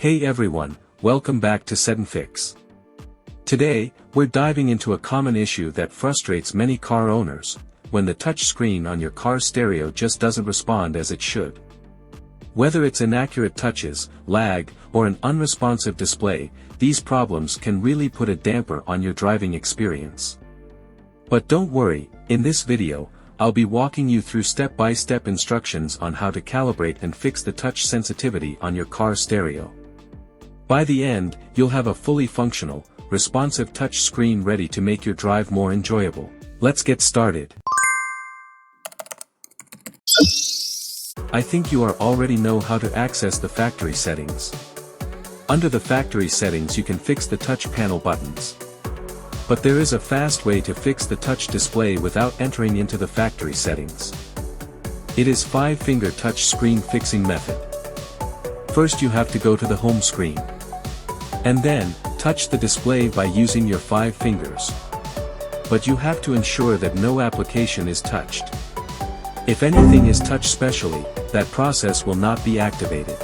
Hey everyone, welcome back to SetNFix. Today, we're diving into a common issue that frustrates many car owners, when the touch screen on your car's stereo just doesn't respond as it should. Whether it's inaccurate touches, lag, or an unresponsive display, these problems can really put a damper on your driving experience. But don't worry, in this video, I'll be walking you through step-by-step instructions on how to calibrate and fix the touch sensitivity on your car stereo. By the end, you'll have a fully functional, responsive touch screen ready to make your drive more enjoyable. Let's get started. I think you already know how to access the factory settings. Under the factory settings you can fix the touch panel buttons. But there is a fast way to fix the touch display without entering into the factory settings. It is 5-finger touch screen fixing method. First you have to go to the home screen. And then, touch the display by using your 5 fingers. But you have to ensure that no application is touched. If anything is touched specially, that process will not be activated.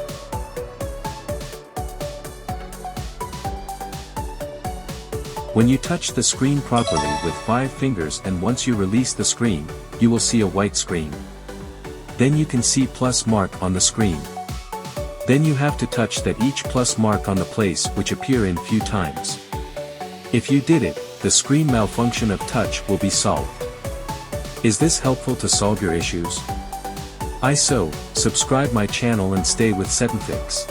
When you touch the screen properly with 5 fingers and once you release the screen, you will see a white screen. Then you can see plus mark on the screen. Then you have to touch that each plus mark on the place which appear in few times. If you did it, the screen malfunction of touch will be solved. Is this helpful to solve your issues? Subscribe my channel and stay with SetNFix.